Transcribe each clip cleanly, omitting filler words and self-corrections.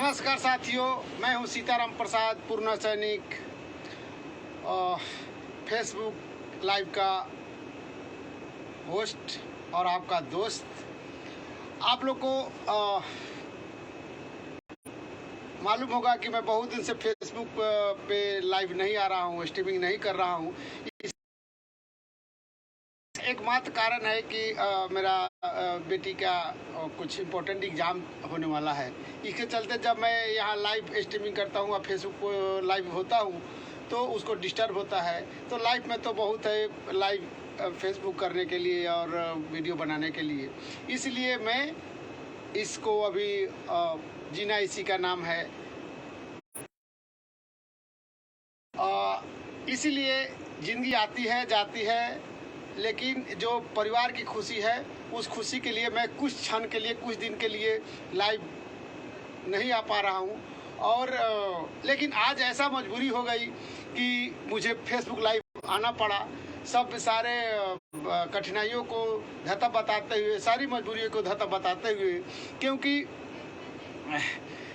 नमस्कार साथियों, मैं हूं सीताराम प्रसाद, पूर्ण सैनिक, फेसबुक लाइव का होस्ट और आपका दोस्त। आप लोग को मालूम होगा कि मैं बहुत दिन से फेसबुक पे लाइव नहीं आ रहा हूं, स्ट्रीमिंग नहीं कर रहा हूं। एकमात्र कारण है कि मेरा बेटी का कुछ इम्पोर्टेंट एग्ज़ाम होने वाला है। इसके चलते जब मैं यहाँ लाइव स्ट्रीमिंग करता हूँ, फेसबुक पर लाइव होता हूँ तो उसको डिस्टर्ब होता है। तो लाइव में तो बहुत है, लाइव फेसबुक करने के लिए और वीडियो बनाने के लिए, इसलिए मैं इसको अभी जीना इसी का नाम है। इसीलिए ज़िंदगी आती है जाती है, लेकिन जो परिवार की खुशी है उस खुशी के लिए मैं कुछ क्षण के लिए, कुछ दिन के लिए लाइव नहीं आ पा रहा हूँ। और लेकिन आज ऐसा मजबूरी हो गई कि मुझे फेसबुक लाइव आना पड़ा। सब सारे कठिनाइयों को धता बताते हुए, सारी मजबूरियों को धता बताते हुए, क्योंकि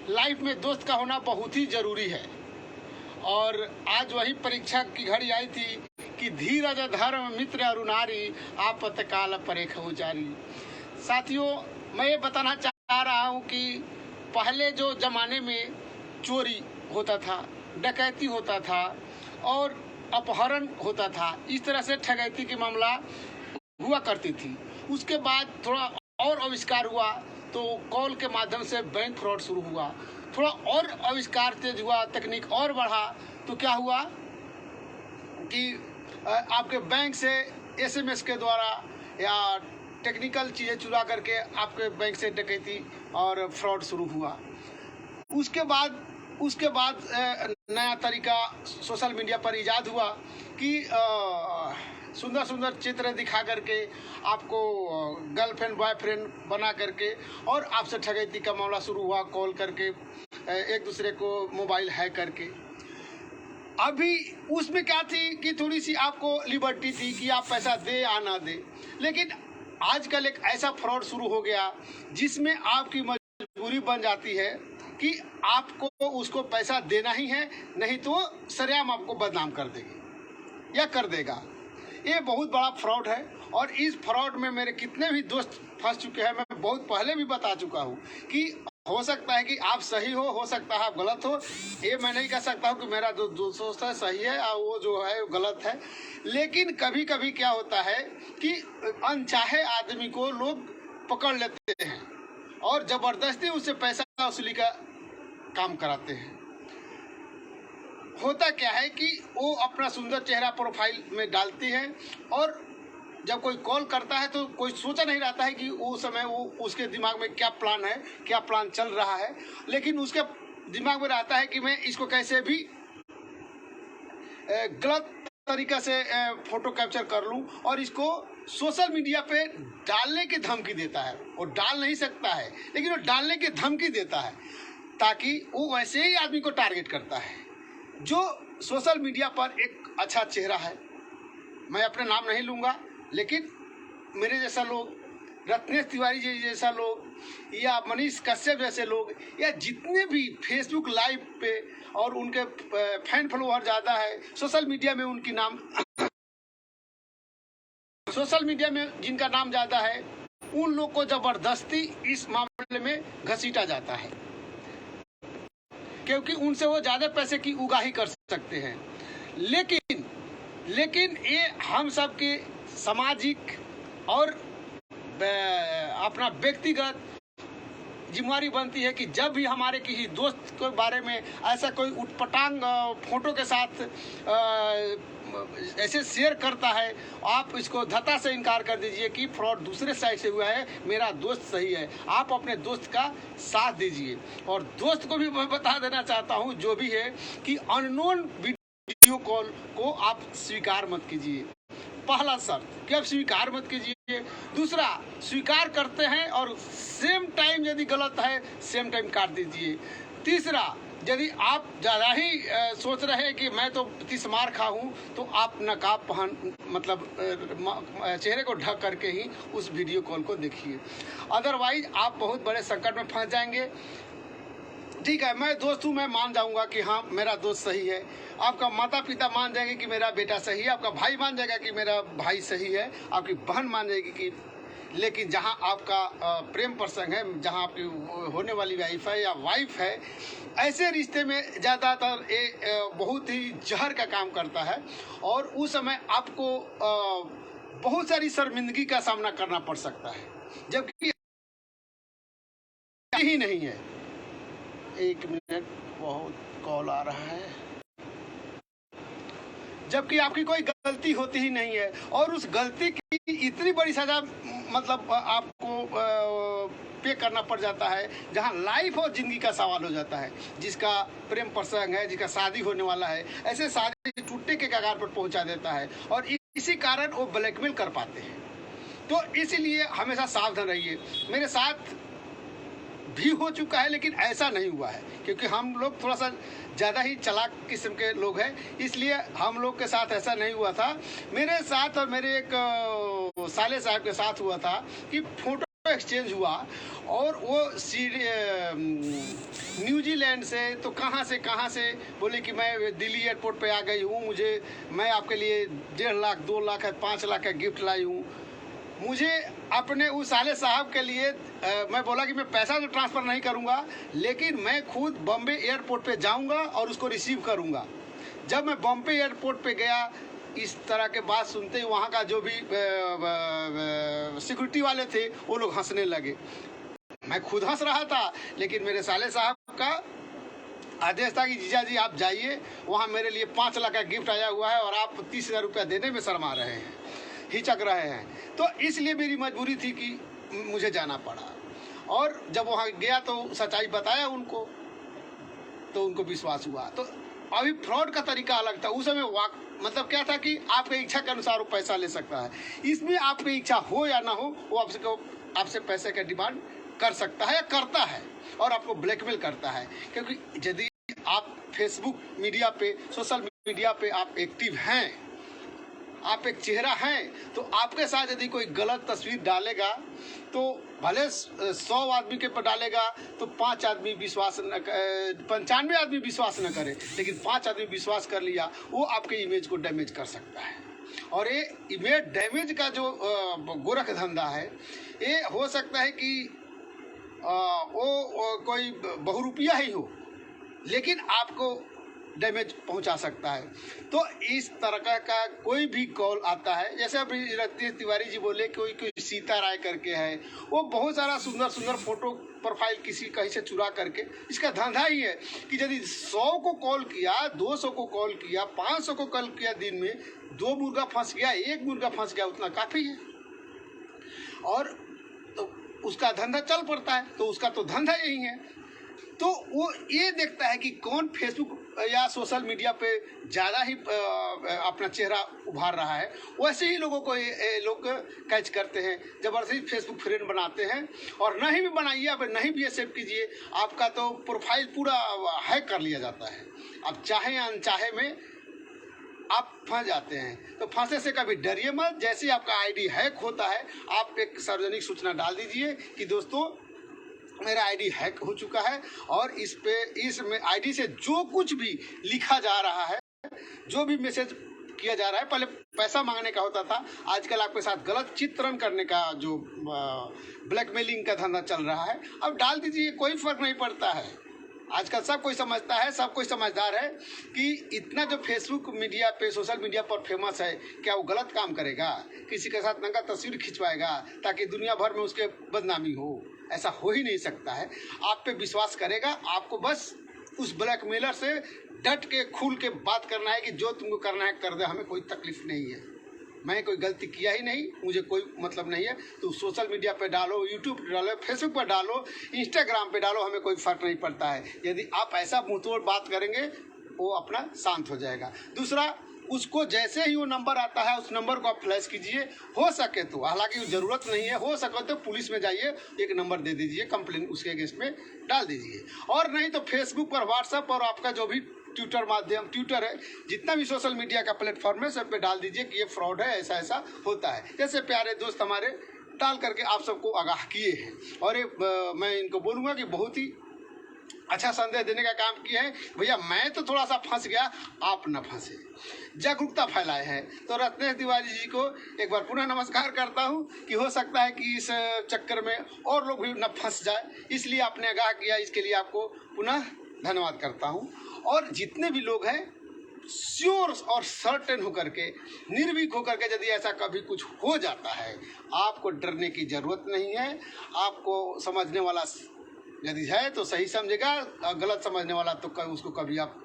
लाइफ में दोस्त का होना बहुत ही ज़रूरी है। और आज वही परीक्षा की घड़ी आई थी कि धीरज धर्म मित्र अरुणारी, आपत काल परेख उचारी। साथियों, मैं ये बताना चाह रहा हूँ कि पहले जो ज़माने में चोरी होता था, डकैती होता था और अपहरण होता था, इस तरह से ठगैती की मामला हुआ करती थी। उसके बाद थोड़ा और आविष्कार हुआ तो कॉल के माध्यम से बैंक फ्रॉड शुरू हुआ। थोड़ा और आविष्कार तेज हुआ, तकनीक और बढ़ा तो क्या हुआ कि आपके बैंक से एसएमएस के द्वारा या टेक्निकल चीज़ें चुरा करके आपके बैंक से डकैती और फ्रॉड शुरू हुआ। उसके बाद नया तरीका सोशल मीडिया पर इजाद हुआ कि सुंदर सुंदर चित्र दिखा करके आपको गर्लफ्रेंड बॉयफ्रेंड बना करके और आपसे ठगैती का मामला शुरू हुआ, कॉल करके एक दूसरे को मोबाइल हैक करके। अभी उसमें क्या थी कि थोड़ी सी आपको लिबर्टी थी कि आप पैसा दे या ना दे, लेकिन आजकल एक ऐसा फ्रॉड शुरू हो गया जिसमें आपकी मजबूरी बन जाती है कि आपको उसको पैसा देना ही है, नहीं तो सरेआम आपको बदनाम कर देगी या कर देगा। ये बहुत बड़ा फ्रॉड है और इस फ्रॉड में मेरे कितने भी दोस्त फंस चुके हैं। मैं बहुत पहले भी बता चुका हूँ कि हो सकता है कि आप सही हो सकता है आप गलत हो। ये मैं नहीं कह सकता हूँ कि मेरा जो दोस्त है सही है और वो जो है वो गलत है। लेकिन कभी कभी क्या होता है कि अनचाहे आदमी को लोग पकड़ लेते हैं और ज़बरदस्ती उससे पैसा वसूली का काम कराते हैं। होता क्या है कि वो अपना सुंदर चेहरा प्रोफाइल में डालती है और जब कोई कॉल करता है तो कोई सोचा नहीं रहता है कि वो समय वो उसके दिमाग में क्या प्लान है, क्या प्लान चल रहा है, लेकिन उसके दिमाग में रहता है कि मैं इसको कैसे भी गलत तरीका से फोटो कैप्चर कर लूं और इसको सोशल मीडिया पे डालने की धमकी देता है। वो डाल नहीं सकता है, लेकिन वो डालने की धमकी देता है ताकि वो वैसे ही आदमी को टारगेट करता है जो सोशल मीडिया पर एक अच्छा चेहरा है। मैं अपने नाम नहीं लूँगा, लेकिन मेरे जैसा लोग, रत्नेश तिवारी जी जैसा लोग या मनीष कश्यप जैसे लोग या जितने भी फेसबुक लाइव पे और उनके फैन फॉलोअर ज़्यादा है, सोशल मीडिया में उनकी नाम सोशल मीडिया में जिनका नाम ज़्यादा है, उन लोग को ज़बरदस्ती इस मामले में घसीटा जाता है क्योंकि उनसे वो ज़्यादा पैसे की उगाही कर सकते हैं। लेकिन ये हम सब के सामाजिक और अपना व्यक्तिगत जिम्मेवारी बनती है कि जब भी हमारे किसी दोस्त के बारे में ऐसा कोई उटपटांग फोटो के साथ ऐसे शेयर करता है, आप इसको धता से इनकार कर दीजिए कि फ्रॉड दूसरे साइड से हुआ है, मेरा दोस्त सही है। आप अपने दोस्त का साथ दीजिए। और दोस्त को भी मैं बता देना चाहता हूँ जो भी है कि अननोन वीडियो कॉल को आप स्वीकार मत कीजिए। पहला शर्त कि आप स्वीकार मत कीजिए। दूसरा, स्वीकार करते हैं और सेम टाइम यदि गलत है सेम टाइम काट दीजिए। तीसरा, यदि आप ज़्यादा ही सोच रहे हैं कि मैं तो 30 मार खा हूँ तो आप नकाब पहन मतलब चेहरे को ढक करके ही उस वीडियो कॉल को देखिए। अदरवाइज आप बहुत बड़े संकट में फंस जाएंगे। ठीक है, मैं दोस्त हूँ, मैं मान जाऊंगा कि हाँ मेरा दोस्त सही है। आपका माता पिता मान जाएंगे कि मेरा बेटा सही है, आपका भाई मान जाएगा कि मेरा भाई सही है, आपकी बहन मान जाएगी कि। लेकिन जहाँ आपका प्रेम प्रसंग है, जहाँ आपकी होने वाली वाइफ है या वाइफ है, ऐसे रिश्ते में ज़्यादातर ये बहुत ही जहर का काम करता है। और उस समय आपको बहुत सारी शर्मिंदगी का सामना करना पड़ सकता है, जबकि ही नहीं है। एक मिनट, बहुत कॉल आ रहा है। जबकि आपकी कोई गलती होती ही नहीं है, और उस गलती की इतनी बड़ी सजा मतलब आपको पे करना पड़ जाता है, जहां लाइफ और ज़िंदगी का सवाल हो जाता है। जिसका प्रेम प्रसंग है, जिसका शादी होने वाला है, ऐसे शादी टूटने के कगार पर पहुंचा देता है, और इसी कारण वो ब्लैकमेल कर पाते हैं। तो इसीलिए हमेशा सावधान रहिए। मेरे साथ भी हो चुका है, लेकिन ऐसा नहीं हुआ है, क्योंकि हम लोग थोड़ा सा ज़्यादा ही चालाक किस्म के लोग हैं, इसलिए हम लोग के साथ ऐसा नहीं हुआ था। मेरे साथ और मेरे एक साले साहब के साथ हुआ था कि फ़ोटो एक्सचेंज हुआ, और वो न्यूजीलैंड से तो कहाँ से बोले कि मैं दिल्ली एयरपोर्ट पे आ गई हूँ, मैं आपके लिए 1.5 लाख 2 लाख 5 लाख का गिफ्ट लाई हूँ। मुझे अपने उस साले साहब के लिए मैं बोला कि मैं पैसा तो ट्रांसफ़र नहीं करूंगा, लेकिन मैं खुद बॉम्बे एयरपोर्ट पे जाऊंगा और उसको रिसीव करूंगा। जब मैं बॉम्बे एयरपोर्ट पे गया, इस तरह के बात सुनते ही वहाँ का जो भी सिक्योरिटी वाले थे वो लोग हंसने लगे। मैं खुद हंस रहा था, लेकिन मेरे साले साहब का आदेश था कि जीजा जी आप जाइए, वहाँ मेरे लिए 5 लाख का गिफ्ट आया हुआ है और आप 30,000 रुपया देने में शर्मा रहे हैं, हिचक रहे हैं। तो इसलिए मेरी मजबूरी थी कि मुझे जाना पड़ा, और जब वहाँ गया तो सच्चाई बताया उनको, तो उनको विश्वास हुआ। तो अभी फ्रॉड का तरीका अलग था। उस समय मतलब क्या था कि आपके इच्छा के अनुसार वो पैसा ले सकता है। इसमें आपकी इच्छा हो या ना हो, वो आपसे पैसे का डिमांड कर सकता है या करता है, और आपको ब्लैकमेल करता है। क्योंकि यदि आप फेसबुक मीडिया पे, सोशल मीडिया पे आप एक्टिव हैं, आप एक चेहरा हैं, तो आपके साथ यदि कोई गलत तस्वीर डालेगा, तो भले 100 आदमी के पर डालेगा तो 5 आदमी विश्वास न 95 आदमी विश्वास न करे, लेकिन 5 आदमी विश्वास कर लिया, वो आपके इमेज को डैमेज कर सकता है। और ये इमेज डैमेज का जो गोरख धंधा है, ये हो सकता है कि वो कोई बहुरूपिया ही हो, लेकिन आपको डैमेज पहुंचा सकता है। तो इस तरह का कोई भी कॉल आता है, जैसे अभी रतीश तिवारी जी बोले कोई सीता राय करके है, वो बहुत सारा सुंदर फोटो प्रोफाइल किसी कहीं से चुरा करके, इसका धंधा ही है कि यदि 100 को कॉल किया, 200 को कॉल किया, 500 को कॉल किया, दिन में 2 मुर्गा फंस गया, 1 मुर्गा फंस गया, उतना काफ़ी है। और तो उसका धंधा चल पड़ता है, तो उसका तो धंधा यही है। तो वो ये देखता है कि कौन फेसबुक या सोशल मीडिया पे ज़्यादा ही अपना चेहरा उभार रहा है, वैसे ही लोगों को ये लोग कैच करते हैं, ज़बरदस्ती फेसबुक फ्रेंड बनाते हैं। और नहीं भी बनाइए, अब नहीं भी एक्सेप्ट कीजिए, आपका तो प्रोफाइल पूरा हैक कर लिया जाता है। अब चाहे अनचाहे में आप फंस जाते हैं। तो फंसे से कभी डरिए मत। जैसे आपका आईडी हैक होता है, आप एक सार्वजनिक सूचना डाल दीजिए कि दोस्तों मेरा आईडी हैक हो चुका है, और इसमें आईडी से जो कुछ भी लिखा जा रहा है, जो भी मैसेज किया जा रहा है, पहले पैसा मांगने का होता था, आजकल आपके साथ गलत चित्रण करने का जो ब्लैकमेलिंग का धंधा चल रहा है, अब डाल दीजिए, कोई फर्क नहीं पड़ता है। आजकल सब कोई समझता है, सब कोई समझदार है कि इतना जो फेसबुक मीडिया पे, सोशल मीडिया पर फेमस है, क्या वो गलत काम करेगा, किसी के साथ नंगा तस्वीर खिंचवाएगा ताकि दुनिया भर में उसके बदनामी हो? ऐसा हो ही नहीं सकता है। आप पे विश्वास करेगा, आपको बस उस ब्लैकमेलर से डट के खुल के बात करना है कि जो तुमको करना है कर दे, हमें कोई तकलीफ नहीं है, मैं कोई गलती किया ही नहीं, मुझे कोई मतलब नहीं है। तो सोशल मीडिया पे डालो, यूट्यूब पे डालो, फेसबुक पर डालो, इंस्टाग्राम पे डालो, हमें कोई फ़र्क नहीं पड़ता है। यदि आप ऐसा मुंहतोड़ बात करेंगे, वो अपना शांत हो जाएगा। दूसरा, उसको जैसे ही वो नंबर आता है, उस नंबर को आप फ्लैश कीजिए। हो सके तो, हालांकि ज़रूरत नहीं है, हो सके तो पुलिस में जाइए, एक नंबर दे दीजिए, कंप्लेन उसके अगेंस्ट में डाल दीजिए। और नहीं तो फेसबुक पर, व्हाट्सएप और आपका जो भी ट्विटर है, जितना भी सोशल मीडिया का प्लेटफॉर्म है, सब पे डाल दीजिए कि ये फ्रॉड है, ऐसा ऐसा होता है। जैसे प्यारे दोस्त हमारे डाल करके आप सबको आगाह किए हैं। और मैं इनको बोलूँगा कि बहुत ही अच्छा संदेश देने का काम किए हैं। भैया मैं तो थोड़ा सा फंस गया, आप न फंसे, जागरूकता फैलाए हैं। तो रत्नेश तिवारी जी को एक बार पुनः नमस्कार करता हूं कि हो सकता है कि इस चक्कर में और लोग भी न फंस जाए, इसलिए आपने आगाह किया, इसके लिए आपको पुनः धन्यवाद करता हूं। और जितने भी लोग हैं श्योर और सर्टेन होकर के, निर्भीक होकर के, यदि ऐसा कभी कुछ हो जाता है, आपको डरने की जरूरत नहीं है। आपको समझने वाला यदि है तो सही समझेगा, गलत समझने वाला तो उसको कभी आप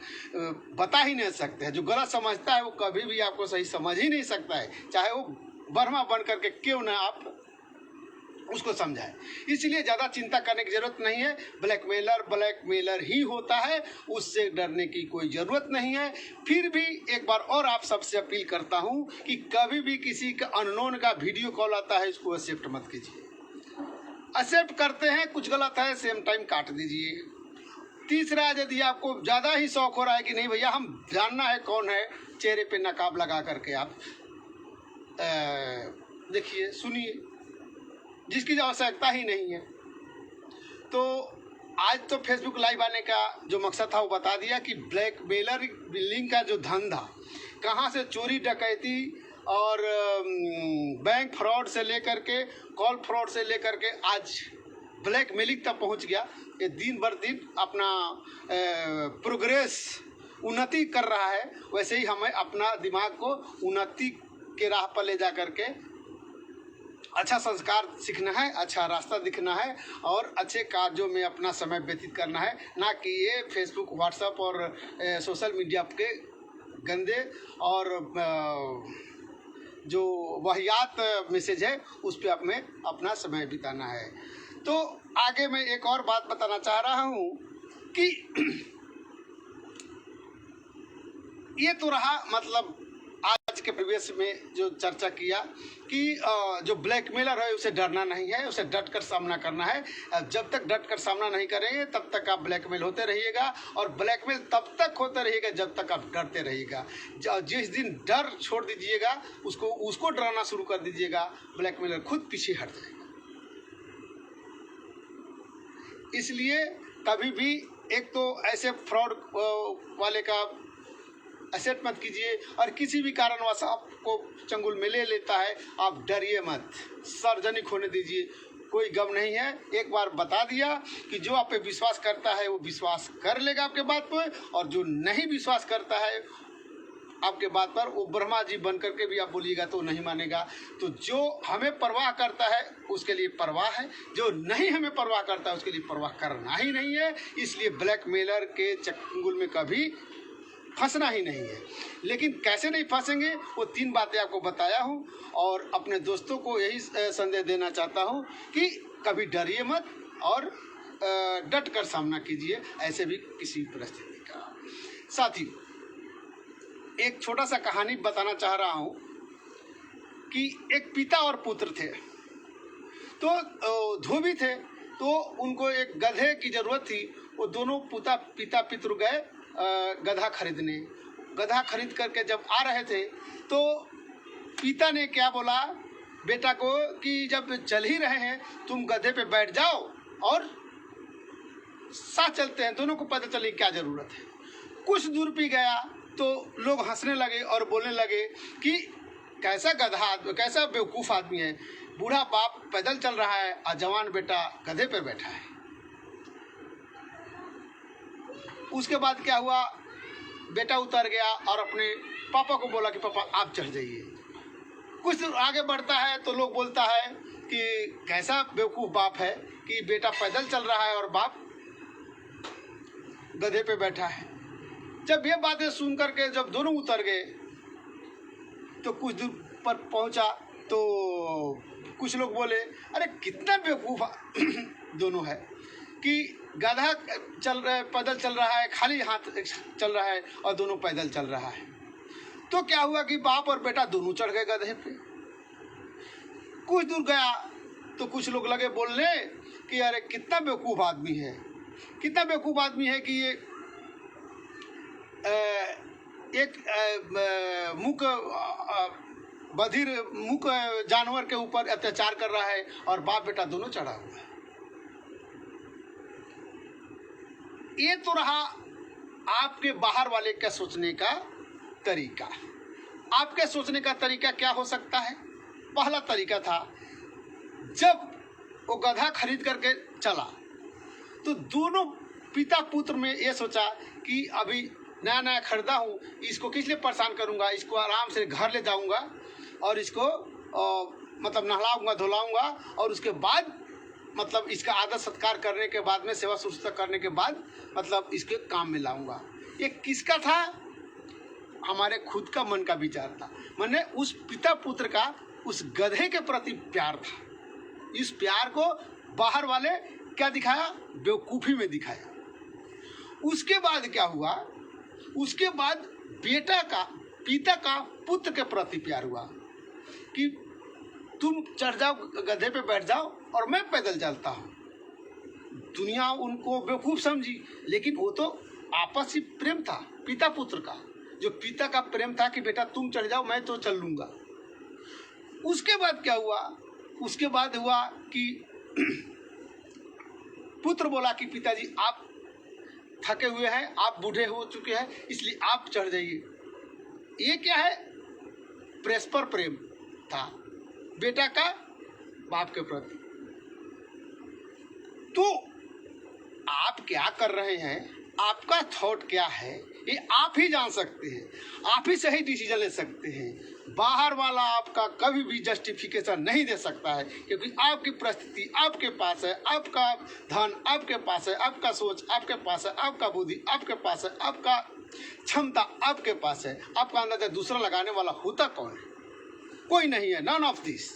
बता ही नहीं सकते हैं। जो गलत समझता है वो कभी भी आपको सही समझ ही नहीं सकता है, चाहे वो ब्रह्मा बन करके क्यों ना आप उसको समझाएं। इसलिए ज़्यादा चिंता करने की जरूरत नहीं है। ब्लैकमेलर ही होता है, उससे डरने की कोई ज़रूरत नहीं है। फिर भी एक बार और आप सबसे अपील करता हूं कि कभी भी किसी का अननोन का वीडियो कॉल आता है, इसको एक्सेप्ट मत कीजिए। एक्सेप्ट करते हैं, कुछ गलत है, सेम टाइम काट दीजिए। तीसरा, यदि आपको ज़्यादा ही शौक हो रहा है कि नहीं भैया हम जानना है कौन है, चेहरे पे नकाब लगा करके आप देखिए, सुनिए, जिसकी आवश्यकता ही नहीं है। तो आज तो फेसबुक लाइव आने का जो मकसद था वो बता दिया कि ब्लैकमेलर लिंक का जो धंधा कहाँ से, चोरी डकैती और बैंक फ्रॉड से लेकर के, कॉल फ्रॉड से लेकर के आज ब्लैकमेलिंग तक पहुंच गया। ये दिन बर दिन अपना प्रोग्रेस, उन्नति कर रहा है। वैसे ही हमें अपना दिमाग को उन्नति के राह पर ले जा करके अच्छा संस्कार सीखना है, अच्छा रास्ता दिखना है और अच्छे कार्यों में अपना समय व्यतीत करना है, ना कि ये फेसबुक, व्हाट्सएप और सोशल मीडिया के गंदे और जो वाहियात मैसेज है उस पर हमें अपना समय बिताना है। तो आगे मैं एक और बात बताना चाह रहा हूँ कि ये तो रहा मतलब आज के परिवेश में जो चर्चा किया कि जो ब्लैकमेलर है उसे डरना नहीं है, उसे डट कर सामना करना है। जब तक डट कर सामना नहीं करेंगे तब तक आप ब्लैकमेल होते रहिएगा, और ब्लैकमेल तब तक होते रहिएगा जब तक आप डरते रहिएगा। जिस दिन डर छोड़ दीजिएगा, उसको डराना शुरू कर दीजिएगा, ब्लैकमेलर खुद पीछे हट जाएगा। इसलिए कभी भी एक तो ऐसे फ्रॉड वाले का एक्सेप्ट मत कीजिए, और किसी भी कारणवश आपको चंगुल में ले लेता है, आप डरिए मत, सार्वजनिक होने दीजिए, कोई गम नहीं है। एक बार बता दिया कि जो आप पे विश्वास करता है वो विश्वास कर लेगा आपके बात पर, और जो नहीं विश्वास करता है आपके बात पर, वो ब्रह्मा जी बन करके भी आप बोलिएगा तो नहीं मानेगा। तो जो हमें परवाह करता है उसके लिए परवाह है, जो नहीं हमें परवाह करता है उसके लिए परवाह करना ही नहीं है। इसलिए ब्लैकमेलर के चंगुल में कभी फंसना ही नहीं है। लेकिन कैसे नहीं फंसेंगे, वो 3 बातें आपको बताया हूँ, और अपने दोस्तों को यही संदेश देना चाहता हूँ कि कभी डरिए मत और डट कर सामना कीजिए ऐसे भी किसी परिस्थिति का। साथ ही एक छोटा सा कहानी बताना चाह रहा हूँ कि एक पिता और पुत्र थे, तो धोबी थे, तो उनको एक गधे की जरूरत थी। वो दोनों पिता पितृ गए गधा खरीदने। गधा खरीद करके जब आ रहे थे तो पिता ने क्या बोला बेटा को कि जब चल ही रहे हैं तुम गधे पे बैठ जाओ और साथ चलते हैं, दोनों को पता चले क्या ज़रूरत है। कुछ दूर भी गया तो लोग हंसने लगे और बोलने लगे कि कैसा गधा आदमी, कैसा बेवकूफ़ आदमी है, बूढ़ा बाप पैदल चल रहा है और जवान बेटा गधे पर बैठा है। उसके बाद क्या हुआ, बेटा उतर गया और अपने पापा को बोला कि पापा आप चढ़ जाइए। कुछ आगे बढ़ता है तो लोग बोलता है कि कैसा बेवकूफ़ बाप है कि बेटा पैदल चल रहा है और बाप गधे पे बैठा है। जब ये बातें सुन करके जब दोनों उतर गए तो कुछ दूर पर पहुंचा तो कुछ लोग बोले अरे कितना बेवकूफ़ दोनों है कि गधा पैदल चल रहा है, खाली हाथ चल रहा है, और दोनों पैदल चल रहा है। तो क्या हुआ कि बाप और बेटा दोनों चढ़ गए गधे पे। कुछ दूर गया तो कुछ लोग लगे बोलने कि अरे कितना बेवकूफ़ आदमी है, कितना बेवकूफ़ आदमी है कि ये एक मूक बधिर मूक जानवर के ऊपर अत्याचार कर रहा है और बाप बेटा दोनों चढ़ा हुआ है। ये तो रहा आपके बाहर वाले का सोचने का तरीका। आपके सोचने का तरीका क्या हो सकता है? पहला तरीका था, जब वो गधा खरीद करके चला तो दोनों पिता पुत्र में ये सोचा कि अभी नया नया खरीदा हूँ, इसको किस लिए परेशान करूँगा, इसको आराम से घर ले जाऊँगा और इसको मतलब नहलाऊँगा धुलाऊँगा और उसके बाद मतलब इसका आदर सत्कार करने के बाद में सेवा शुश्रूषा करने के बाद मतलब इसके काम में लाऊँगा। ये किसका था? हमारे खुद का मन का विचार था। मैंने उस पिता पुत्र का उस गधे के प्रति प्यार था। इस प्यार को बाहर वाले क्या दिखाया? बेवकूफ़ी में दिखाया। उसके बाद क्या हुआ? उसके बाद बेटा का पिता का पुत्र के प्रति प्यार हुआ कि तुम चढ़ जाओ गधे पे बैठ जाओ और मैं पैदल चलता हूँ। दुनिया उनको बेवकूफ़ समझी, लेकिन वो तो आपसी प्रेम था पिता पुत्र का, जो पिता का प्रेम था कि बेटा तुम चढ़ जाओ मैं तो चल लूँगा। उसके बाद क्या हुआ? उसके बाद हुआ कि पुत्र बोला कि पिताजी आप थके हुए हैं, आप बूढ़े हो चुके हैं, इसलिए आप चढ़ जाइए। ये क्या है? परस्पर प्रेम था बेटा का बाप के प्रति। तो आप क्या कर रहे हैं, आपका थॉट क्या है, ये आप ही जान सकते हैं। आप ही सही डिसीजन ले सकते हैं। बाहर वाला आपका कभी भी जस्टिफिकेशन नहीं दे सकता है, क्योंकि आपकी परिस्थिति आपके पास है, आपका धन आपके पास है, आपका सोच आपके पास है, आपका बुद्धि आपके पास है, आपका क्षमता आपके पास है। आपका अंदाजा दूसरा लगाने वाला होता कौन है? कोई नहीं है, नन ऑफ दिस।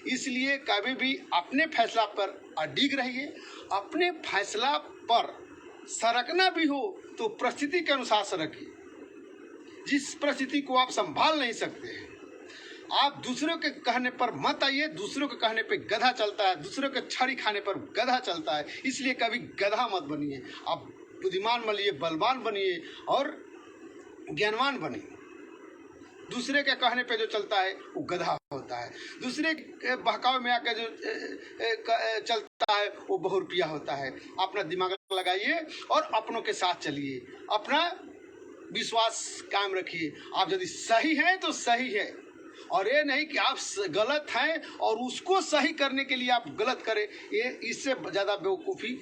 इसलिए कभी भी अपने फैसला पर अडिग रहिए। अपने फैसला पर सरकना भी हो तो परिस्थिति के अनुसार सरकिए। जिस परिस्थिति को आप संभाल नहीं सकते हैं, आप दूसरों के कहने पर मत आइए। दूसरों के कहने पे गधा चलता है, दूसरों के छड़ी खाने पर गधा चलता है। इसलिए कभी गधा मत बनिए। आप बुद्धिमान बनिए, बलवान बनिए और ज्ञानवान बनिए। दूसरे के कहने पे जो चलता है वो गधा होता है। दूसरे के बहकावे में आकर जो चलता है वो बहुरूपिया होता है। अपना दिमाग लगाइए और अपनों के साथ चलिए। अपना विश्वास कायम रखिए। आप यदि सही हैं तो सही है, और ये नहीं कि आप गलत हैं और उसको सही करने के लिए आप गलत करें। ये इससे ज़्यादा बेवकूफ़ी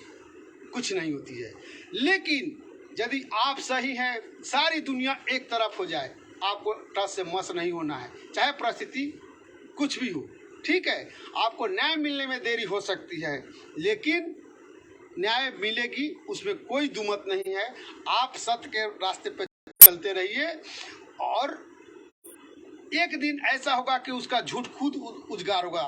कुछ नहीं होती है। लेकिन यदि आप सही हैं, सारी दुनिया एक तरफ हो जाए, आपको टस से मस नहीं होना है, चाहे परिस्थिति कुछ भी हो। ठीक है, आपको न्याय मिलने में देरी हो सकती है, लेकिन न्याय मिलेगी, उसमें कोई दुमत नहीं है। आप सत्य के रास्ते पे चलते रहिए और एक दिन ऐसा होगा कि उसका झूठ खुद उजागर होगा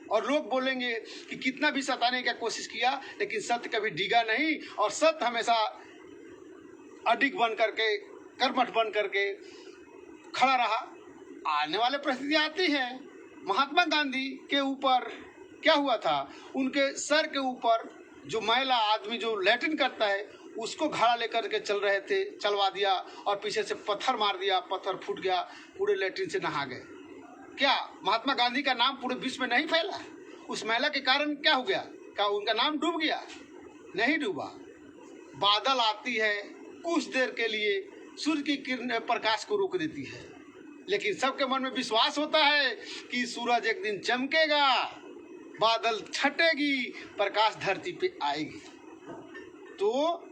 और लोग बोलेंगे कि कितना भी सताने की कोशिश किया लेकिन सत्य कभी डिगा नहीं, और सत्य हमेशा अडिग बन करके, कर्मठ बन करके खड़ा रहा। आने वाले परिस्थितियाँ आती हैं। महात्मा गांधी के ऊपर क्या हुआ था? उनके सर के ऊपर जो मैला आदमी जो लैट्रिन करता है उसको घड़ा लेकर के चल रहे थे, चलवा दिया और पीछे से पत्थर मार दिया, पत्थर फूट गया, पूरे लैट्रिन से नहा गए। क्या महात्मा गांधी का नाम पूरे विश्व में नहीं फैला? उस महिला के कारण क्या हो गया? क्या उनका नाम डूब गया? नहीं डूबा। बादल आती है, कुछ देर के लिए सूर्य की किरण प्रकाश को रोक देती है, लेकिन सबके मन में विश्वास होता है कि सूरज एक दिन चमकेगा, बादल छटेगी, प्रकाश धरती पे आएगी। तो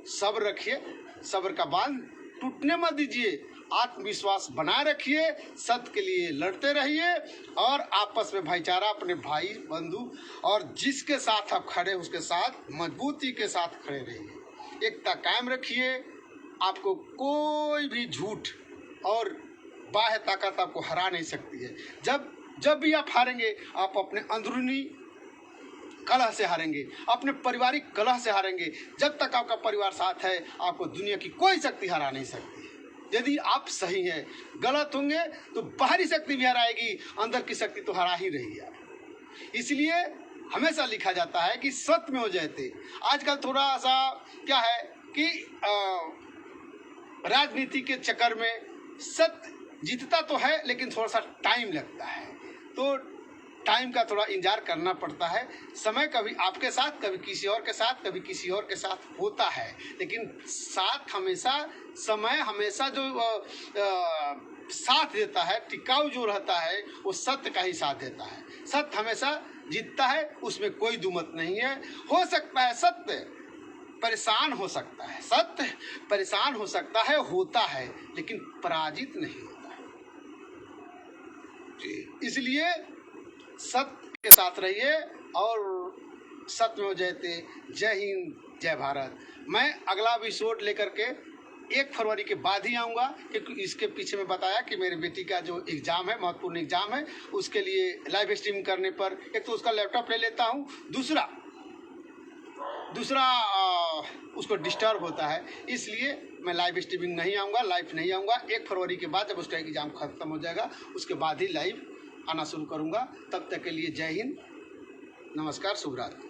सब्र रखिए, सब्र का बांध टूटने मत दीजिए, आत्मविश्वास बनाए रखिए, सत्य के लिए लड़ते रहिए और आपस में भाईचारा, अपने भाई बंधु और जिसके साथ आप खड़े उसके साथ मजबूती के साथ खड़े रहिए। एकता कायम रखिए। आपको कोई भी झूठ और बाह्य ताकत आपको हरा नहीं सकती है। जब भी आप हारेंगे, आप अपने अंदरूनी कलह से हारेंगे, अपने पारिवारिक कलह से हारेंगे। जब तक आपका परिवार साथ है, आपको दुनिया की कोई शक्ति हरा नहीं सकती। यदि आप सही हैं, गलत होंगे तो बाहरी शक्ति भी हराएगी, अंदर की शक्ति तो हरा ही रही है। इसलिए हमेशा लिखा जाता है कि सत्य में हो जाते। आजकल थोड़ा सा क्या है कि राजनीति के चक्कर में सत्य जीतता तो है, लेकिन थोड़ा सा टाइम लगता है। तो टाइम का थोड़ा इंतजार करना पड़ता है। समय कभी आपके साथ, कभी किसी और के साथ, कभी किसी और के साथ होता है, लेकिन साथ हमेशा, समय हमेशा जो साथ देता है, टिकाऊ जो रहता है, वो सत्य का ही साथ देता है। सत्य हमेशा जीतता है, उसमें कोई दुमत नहीं है। हो सकता है सत्य परेशान हो सकता है, सत्य परेशान हो सकता है, होता है, लेकिन पराजित नहीं होता है। इसलिए सत्य के साथ रहिए और सत्यमेव जयते। जय हिंद, जय भारत। मैं अगला एपिसोड लेकर के 1 फरवरी के बाद ही आऊँगा, क्योंकि इसके पीछे मैं बताया कि मेरी बेटी का जो एग्ज़ाम है, महत्वपूर्ण एग्ज़ाम है, उसके लिए लाइव स्ट्रीम करने पर एक तो उसका लैपटॉप ले लेता हूँ, दूसरा उसको डिस्टर्ब होता है, इसलिए मैं लाइव स्ट्रीमिंग नहीं आऊँगा, लाइव नहीं आऊँगा। 1 फरवरी के बाद जब उसका एग्ज़ाम खत्म हो जाएगा, उसके बाद ही लाइव आना शुरू करूँगा। तब तक के लिए जय हिंद, नमस्कार, शुभ रात्रि।